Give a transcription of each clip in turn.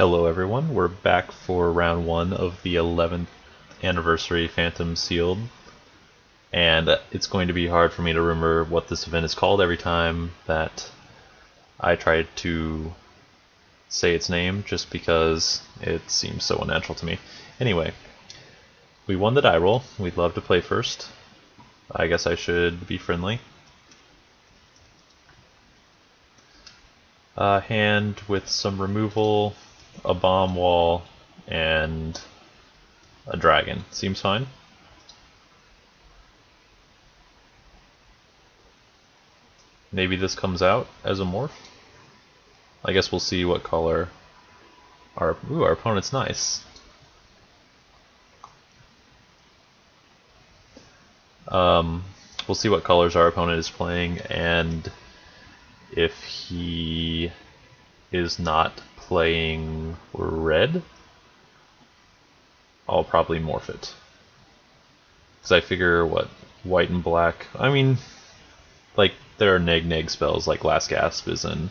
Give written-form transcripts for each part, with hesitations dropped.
Hello everyone, we're back for round 1 of the 11th anniversary Phantom Sealed, and it's going to be hard for me to remember what this event is called every time that I try to say its name, just because it seems so unnatural to me. Anyway, we won the die roll. We'd love to play first. I guess I should be friendly. Hand with some removal, a bomb wall, and a dragon. Seems fine. Maybe this comes out as a morph. I guess we'll see what color our opponent's nice. We'll see what colors our opponent is playing, and if he is not playing red, I'll probably morph it. Because I figure, what, white and black, I mean, like, there are neg spells like Last Gasp is in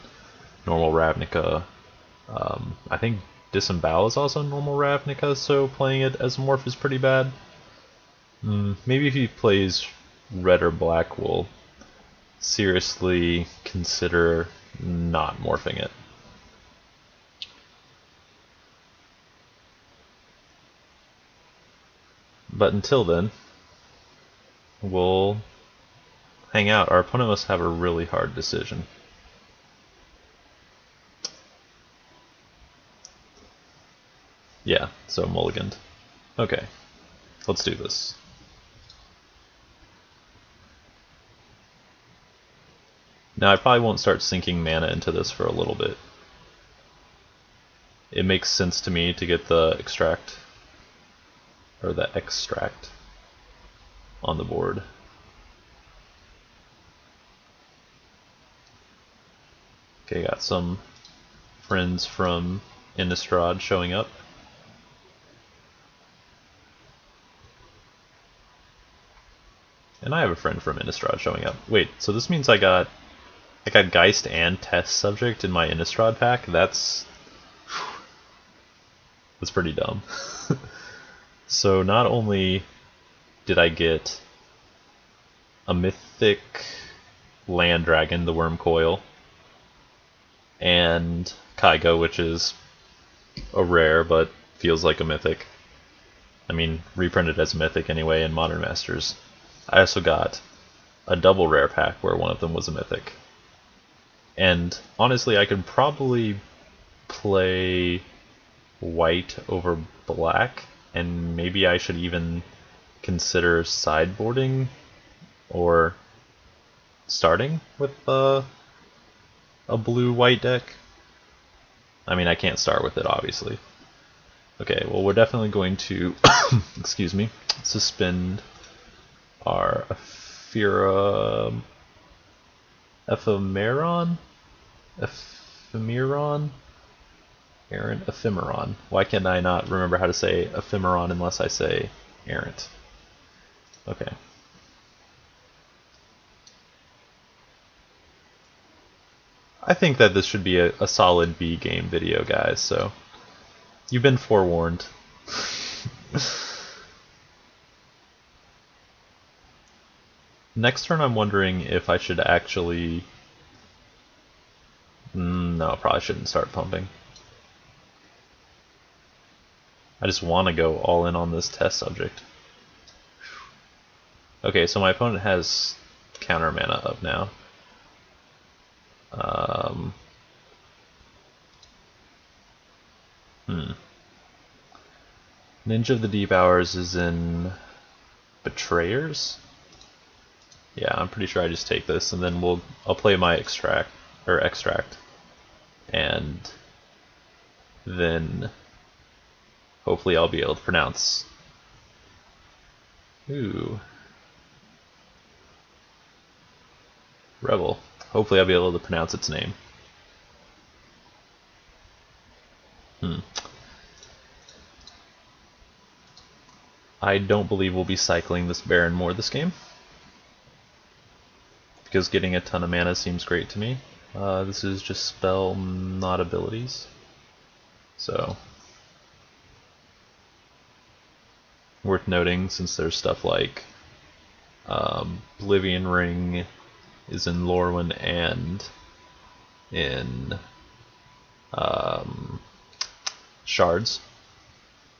normal Ravnica. I think Disembowel is also normal Ravnica, so playing it as a morph is pretty bad. Maybe if he plays red or black, we'll seriously consider not morphing it. But until then, we'll hang out. Our opponent must have a really hard decision. Yeah, so mulliganed. Okay, let's do this. Now I probably won't start sinking mana into this for a little bit. It makes sense to me to get the extract on the board. Okay, got some friends from Innistrad showing up. And I have a friend from Innistrad showing up. Wait, so this means I got Geist and Test Subject in my Innistrad pack? That's pretty dumb. So not only did I get a mythic land dragon, the Worm Coil, and Kygo, which is a rare but feels like a mythic. I mean, reprinted as a mythic anyway in Modern Masters. I also got a double rare pack where one of them was a mythic. And honestly, I could probably play white over black, and maybe I should even consider sideboarding or starting with a blue-white deck. I mean, I can't start with it, obviously. Okay, well, we're definitely going to, excuse me, suspend our Ephemeron? Ephemeron. Why can I not remember how to say Ephemeron unless I say errant? Okay. I think that this should be a solid B game video, guys, so you've been forewarned. Next turn I'm wondering if I should actually... No, probably shouldn't start pumping. I just want to go all in on this Test Subject. Okay, so my opponent has counter mana up now. Ninja of the Deep Hours is in Betrayers? Yeah, I'm pretty sure I just take this, and then I'll play my extract, and then hopefully I'll be able to pronounce. Ooh. Rebel. Hopefully I'll be able to pronounce its name. I don't believe we'll be cycling this Baron more this game, because getting a ton of mana seems great to me. This is just spell, not abilities. So, worth noting, since there's stuff like Oblivion Ring is in Lorwyn and in Shards,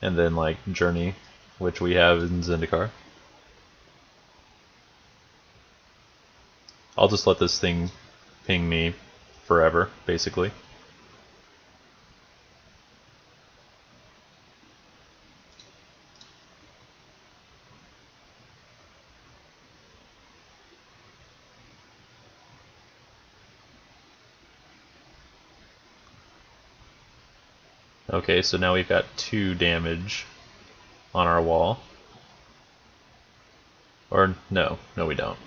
and then like Journey, which we have in Zendikar. I'll just let this thing ping me forever, basically. Okay, so now we've got 2 damage on our wall. Or no we don't.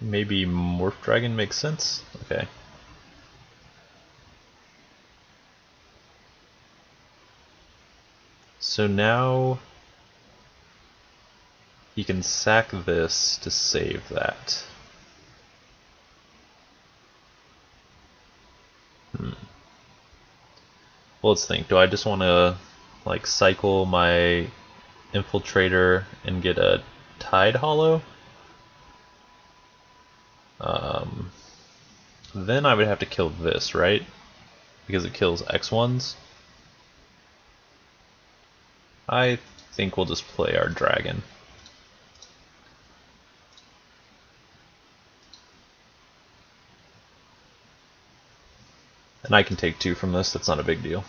Maybe Morph Dragon makes sense? Okay. So now he can sack this to save that. Well, let's think. Do I just want to like cycle my Infiltrator and get a Tide Hollow? Then I would have to kill this, right? Because it kills X1s. I think we'll just play our dragon. And I can take 2 from this, that's not a big deal.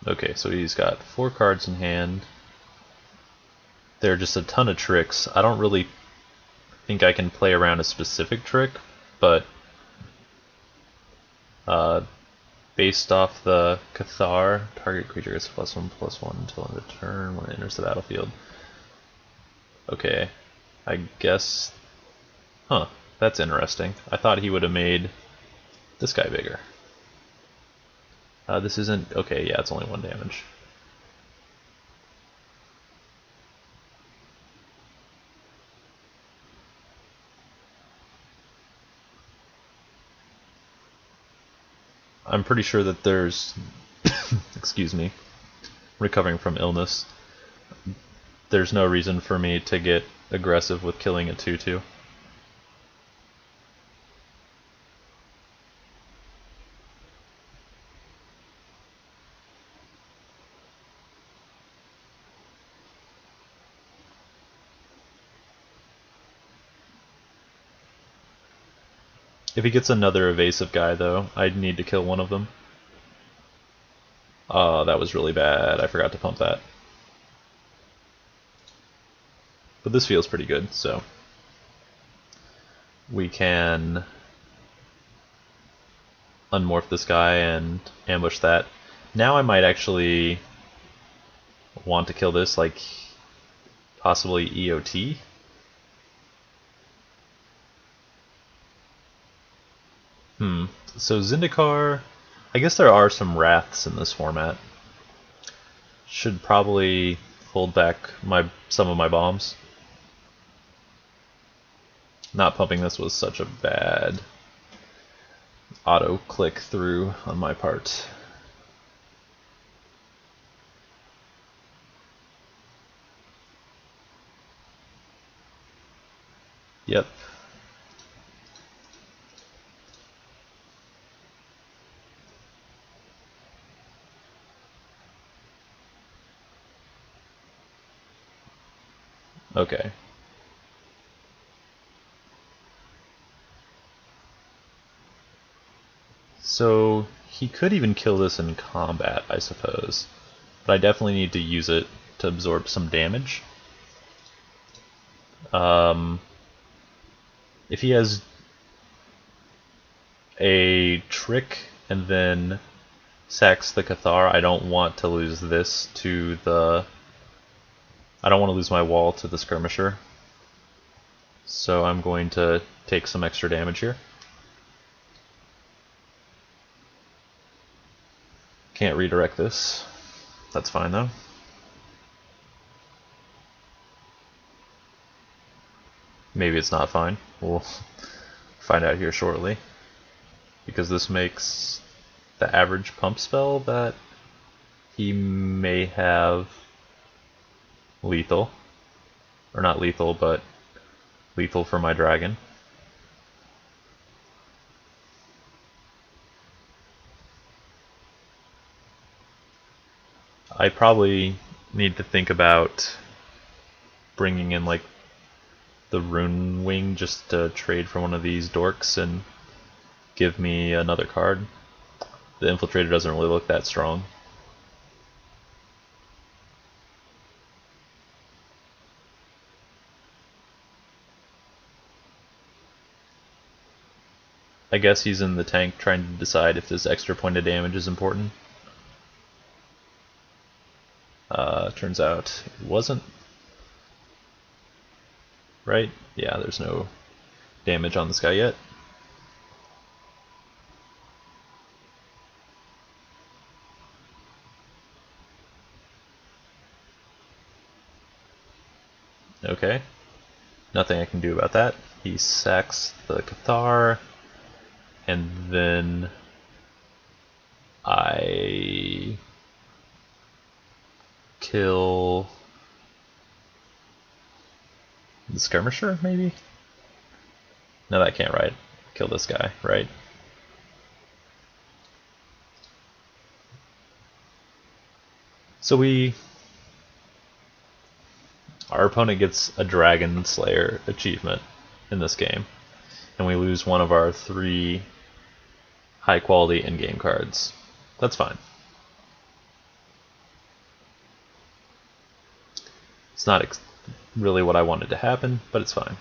Okay, so he's got 4 cards in hand. There are just a ton of tricks. I don't really think I can play around a specific trick, but based off the Cathar, target creature gets +1/+1 until end of turn when it enters the battlefield. Okay, I guess... Huh, that's interesting. I thought he would have made this guy bigger. This isn't... Okay, yeah, it's only 1 damage. I'm pretty sure that there's... excuse me. Recovering from illness. There's no reason for me to get aggressive with killing a 2/2. If he gets another evasive guy, though, I'd need to kill one of them. Oh, that was really bad. I forgot to pump that. But this feels pretty good, so we can unmorph this guy and ambush that. Now I might actually want to kill this, like possibly EOT. So Zendikar, I guess there are some Wraths in this format. Should probably hold back some of my bombs. Not pumping this was such a bad auto click through on my part. Yep. Okay. So he could even kill this in combat, I suppose. But I definitely need to use it to absorb some damage. If he has a trick and then sacks the Cathar. I don't want to lose this to the... I don't want to lose my wall to the Skirmisher. So I'm going to take some extra damage here. Can't redirect this. That's fine though. Maybe it's not fine. We'll find out here shortly. Because this makes the average pump spell that he may have lethal. Or not lethal, but lethal for my dragon. I probably need to think about bringing in like the Rune Wing just to trade for one of these dorks and give me another card. The Infiltrator doesn't really look that strong. I guess he's in the tank trying to decide if this extra point of damage is important. Turns out it wasn't. Right? Yeah, there's no damage on this guy yet. Okay. Nothing I can do about that. He sacks the Cathar, and then I kill the Skirmisher, maybe? No, that can't right. Kill this guy, right? So our opponent gets a Dragon Slayer achievement in this game, and we lose one of our 3 high quality in-game cards. That's fine. It's not really what I wanted to happen, but it's fine.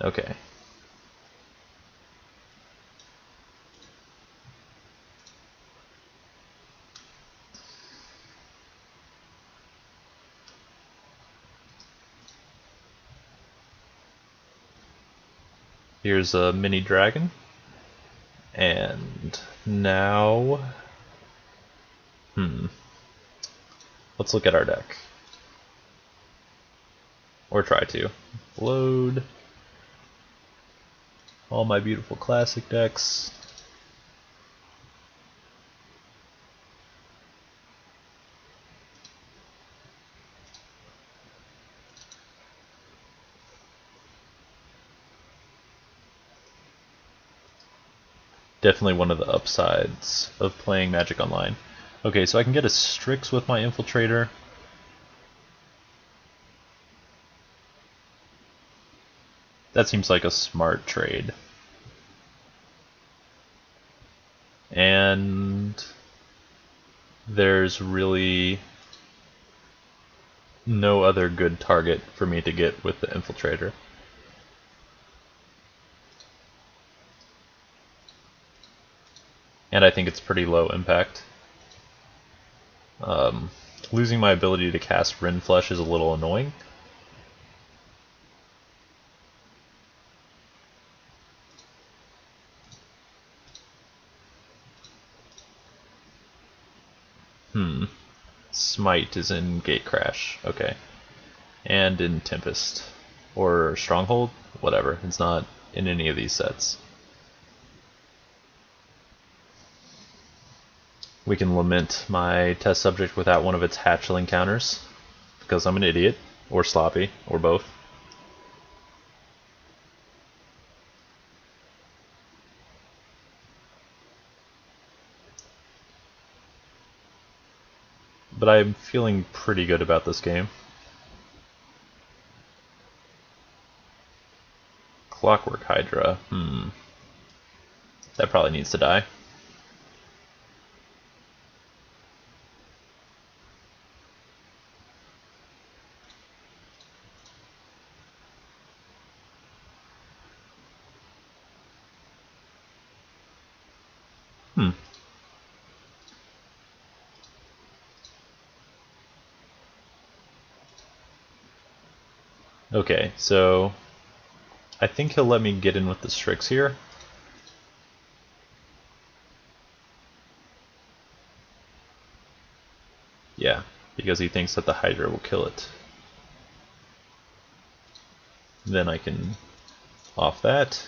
Okay. Here's a mini dragon. And now... Let's look at our deck. Or try to. Load all my beautiful classic decks. Definitely one of the upsides of playing Magic Online. Okay, so I can get a Strix with my Infiltrator. That seems like a smart trade. And there's really no other good target for me to get with the Infiltrator. And I think it's pretty low impact. Losing my ability to cast Rin Flesh is a little annoying. Smite is in Gatecrash, okay. And in Tempest. Or Stronghold? Whatever, it's not in any of these sets. We can lament my test subject without one of its hatchling counters, because I'm an idiot, or sloppy, or both. But I'm feeling pretty good about this game. Clockwork Hydra, that probably needs to die. Okay, so I think he'll let me get in with the Strix here. Yeah, because he thinks that the Hydra will kill it. Then I can off that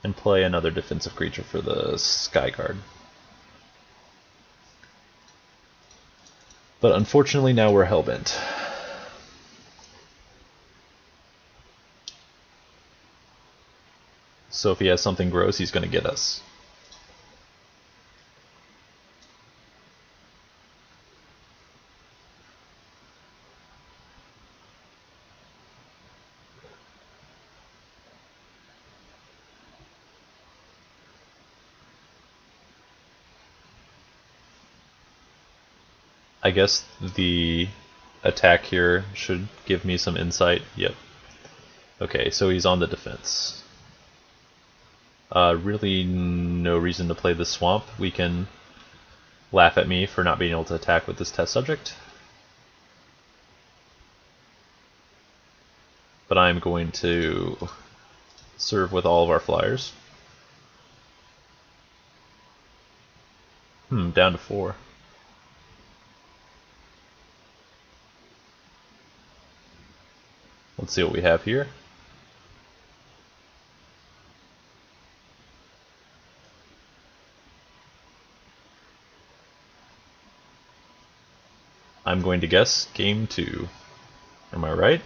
and play another defensive creature for the Sky card. But unfortunately now we're hellbent. So if he has something gross, he's going to get us. I guess the attack here should give me some insight. Yep. Okay, so he's on the defense. Really no reason to play the swamp. We can laugh at me for not being able to attack with this test subject. But I'm going to serve with all of our flyers. Down to 4. Let's see what we have here. I'm going to guess game 2. Am I right?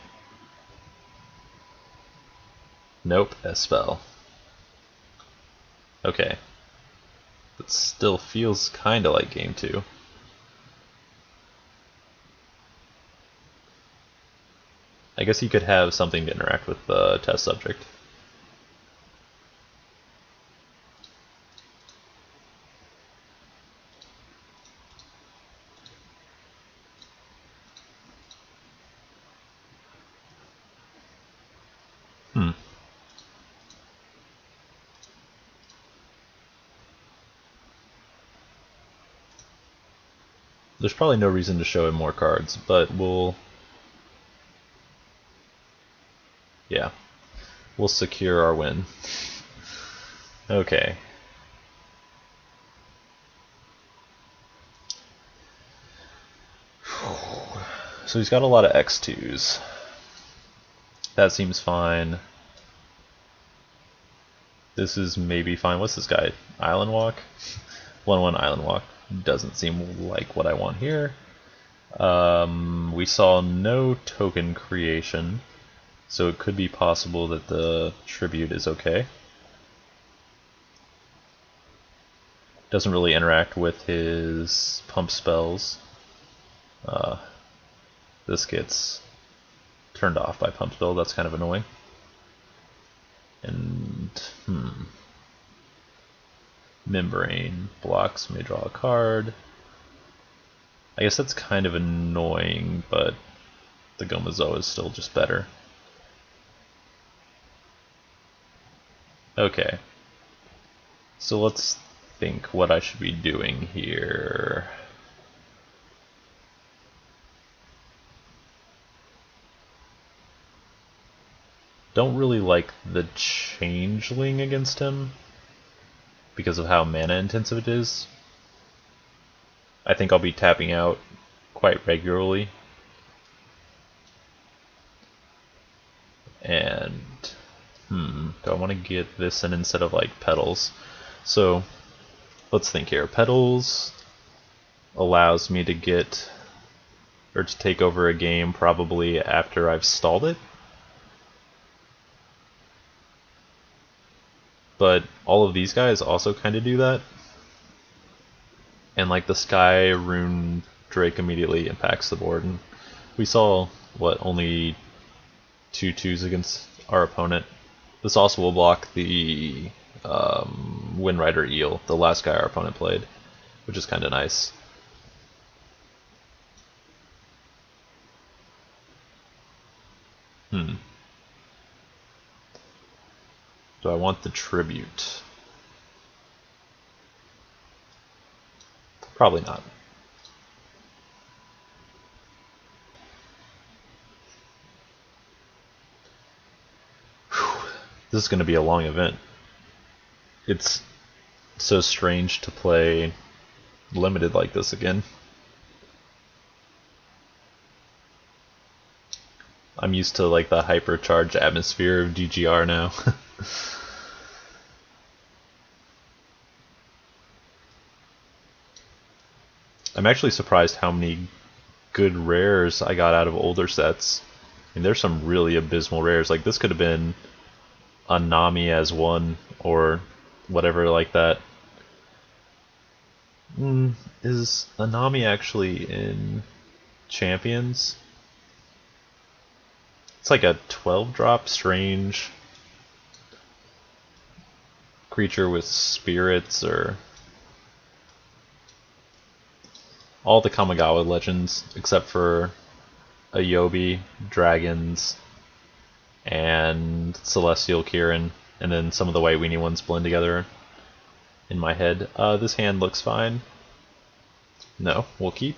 Nope, S-spell. Okay. It still feels kinda like game 2. I guess he could have something to interact with the test subject. There's probably no reason to show him more cards, but yeah, we'll secure our win. Okay. So he's got a lot of X2s. That seems fine. This is maybe fine. What's this guy? Island Walk? 1/1 Island Walk. Doesn't seem like what I want here. We saw no token creation, so it could be possible that the tribute is okay. Doesn't really interact with his pump spells. This gets turned off by pump spell. That's kind of annoying. And Membrane blocks, may draw a card. I guess that's kind of annoying, but the Gomazo is still just better. Okay. So let's think what I should be doing here. Don't really like the Changeling against him because of how mana intensive it is. I think I'll be tapping out quite regularly. And do I want to get this in instead of like Petals? So let's think here. Petals allows me to get or to take over a game probably after I've stalled it. But all of these guys also kind of do that. And like the Sky Rune Drake immediately impacts the board. And we saw, what, only 2/2s against our opponent. This also will block the Windrider Eel, the last guy our opponent played, which is kind of nice. Do I want the tribute? Probably not. This is going to be a long event. It's so strange to play limited like this again. I'm used to like the hypercharged atmosphere of DGR now. I'm actually surprised how many good rares I got out of older sets. I mean, there's some really abysmal rares. Like this could have been a Nami as one or whatever like that. Is a Nami actually in Champions? It's like a 12-drop strange creature with spirits, or all the Kamigawa legends except for Ayobi, dragons, and Celestial Kirin, and then some of the White Weenie ones blend together in my head. This hand looks fine. No, we'll keep.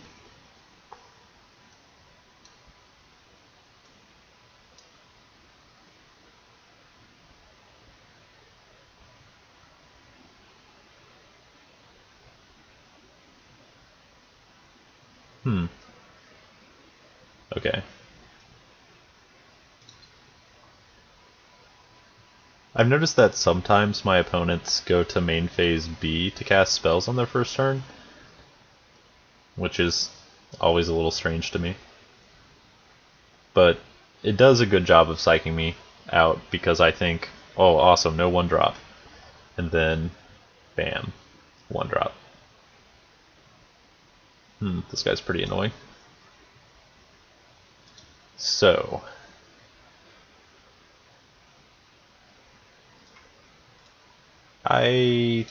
Okay. I've noticed that sometimes my opponents go to main phase B to cast spells on their first turn, which is always a little strange to me. But it does a good job of psyching me out because I think, oh awesome, no 1-drop. And then, bam, 1-drop. This guy's pretty annoying. So, I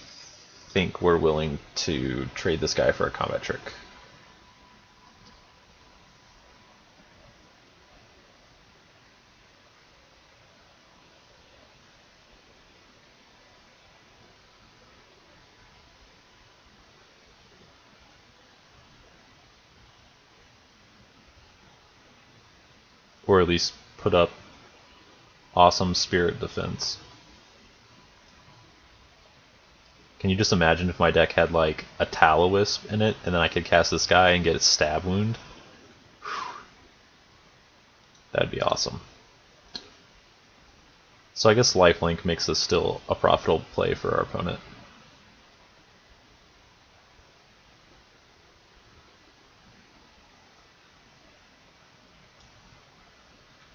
think we're willing to trade this guy for a combat trick. Or at least put up awesome spirit defense. Can you just imagine if my deck had like a Tallowisp in it, and then I could cast this guy and get a stab wound? That'd be awesome. So I guess Lifelink makes this still a profitable play for our opponent.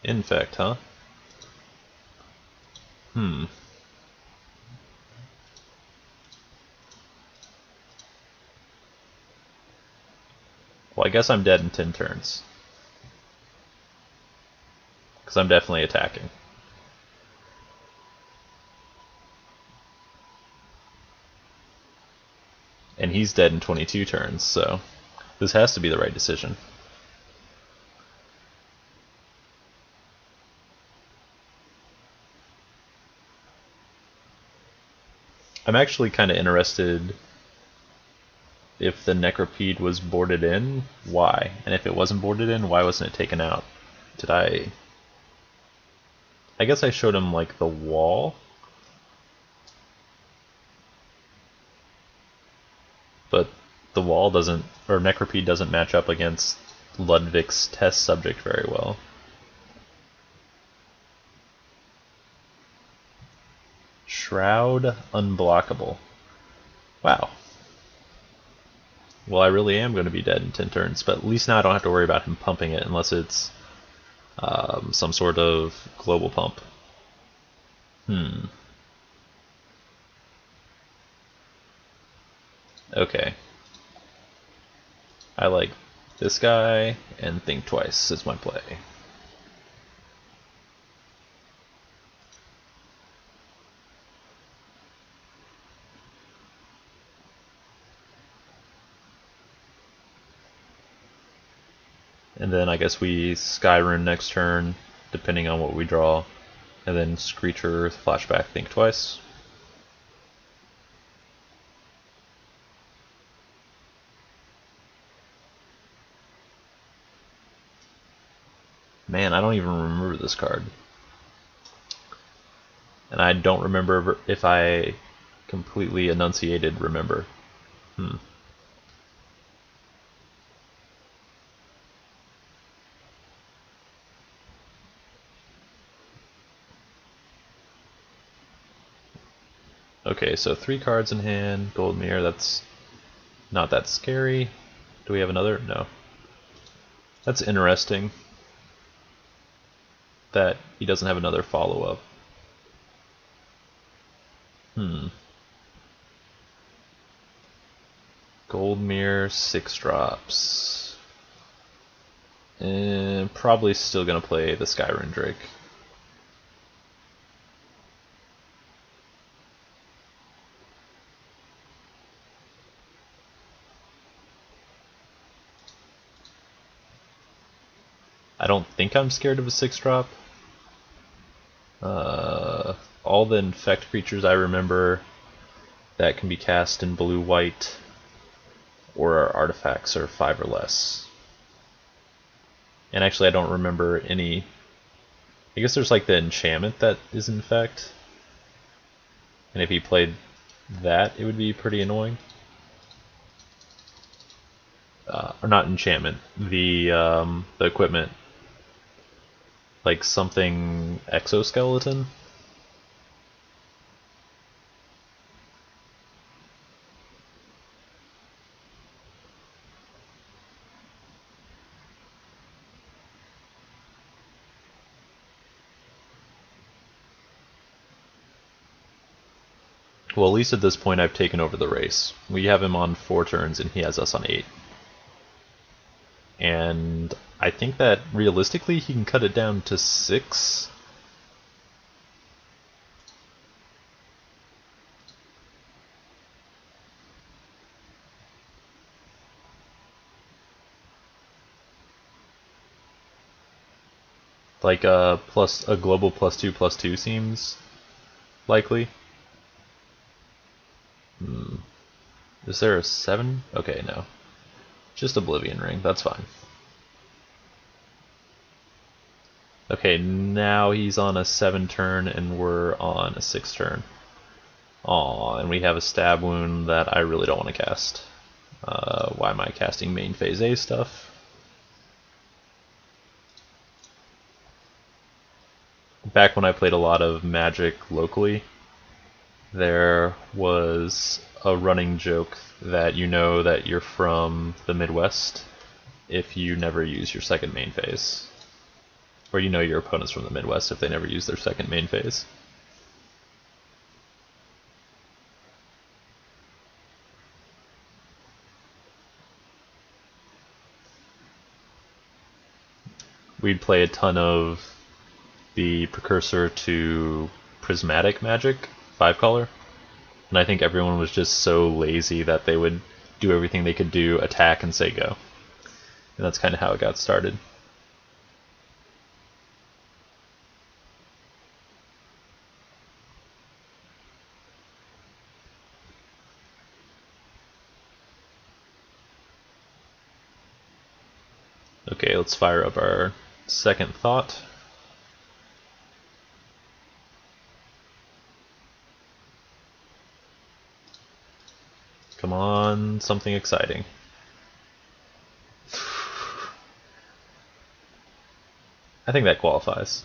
Infect, huh? Well, I guess I'm dead in 10 turns. Because I'm definitely attacking. And he's dead in 22 turns, so this has to be the right decision. I'm actually kind of interested if the Necropede was boarded in, why? And if it wasn't boarded in, why wasn't it taken out? Did I guess I showed him like the wall. But the wall doesn't, or Necropede doesn't match up against Ludwig's test subject very well. Shroud unblockable. Wow. Well, I really am going to be dead in 10 turns, but at least now I don't have to worry about him pumping it unless it's some sort of global pump. Okay. I like this guy, and think twice is my play. And then I guess we Skyrune next turn, depending on what we draw. And then Screecher, Flashback, think twice. Man, I don't even remember this card. And I don't remember if I completely enunciated remember. Okay, so 3 cards in hand, gold mirror, that's not that scary. Do we have another? No. That's interesting that he doesn't have another follow-up. Gold mirror, 6 drops. And probably still gonna play the Skyrim Drake. I don't think I'm scared of a 6 drop. All the infect creatures I remember that can be cast in blue-white or are artifacts are 5 or less. And actually I don't remember any. I guess there's like the enchantment that is infect. And if he played that, it would be pretty annoying. Or not enchantment, the equipment. Like something exoskeleton? Well, at least at this point I've taken over the race. We have him on 4 turns and he has us on 8. And I think that realistically he can cut it down to 6. Like a global +2/+2 seems likely. Is there a 7? Okay, no. Just Oblivion Ring, that's fine. Okay, now he's on a 7 turn and we're on a 6 turn. Aw, and we have a stab wound that I really don't want to cast. Why am I casting main phase A stuff? Back when I played a lot of Magic locally, there was a running joke that you know that you're from the Midwest if you never use your second main phase. Or you know your opponent's from the Midwest if they never use their second main phase. We'd play a ton of the precursor to prismatic magic, 5-color, and I think everyone was just so lazy that they would do everything they could do, attack, and say go. And that's kind of how it got started. Okay, let's fire up our second thought. Come on, something exciting. I think that qualifies.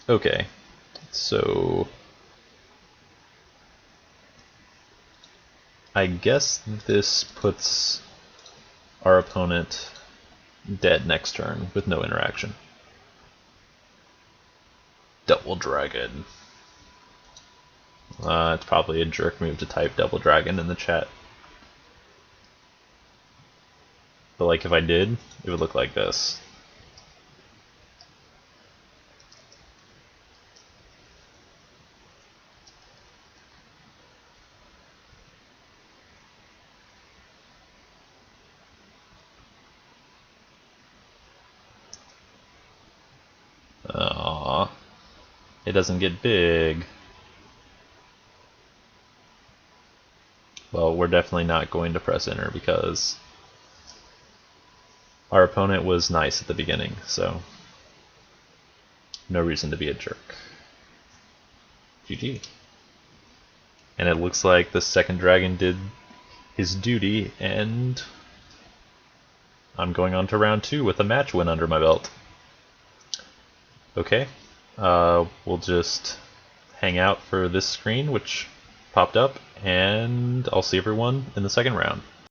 Okay, so I guess this puts our opponent dead next turn with no interaction. Double Dragon. It's probably a jerk move to type Double Dragon in the chat. But like if I did, it would look like this. it doesn't get big. Well, we're definitely not going to press enter because our opponent was nice at the beginning, so no reason to be a jerk. GG. And it looks like the second dragon did his duty, and I'm going on to round 2 with a match win under my belt. Okay, we'll just hang out for this screen, which popped up, and I'll see everyone in the second round.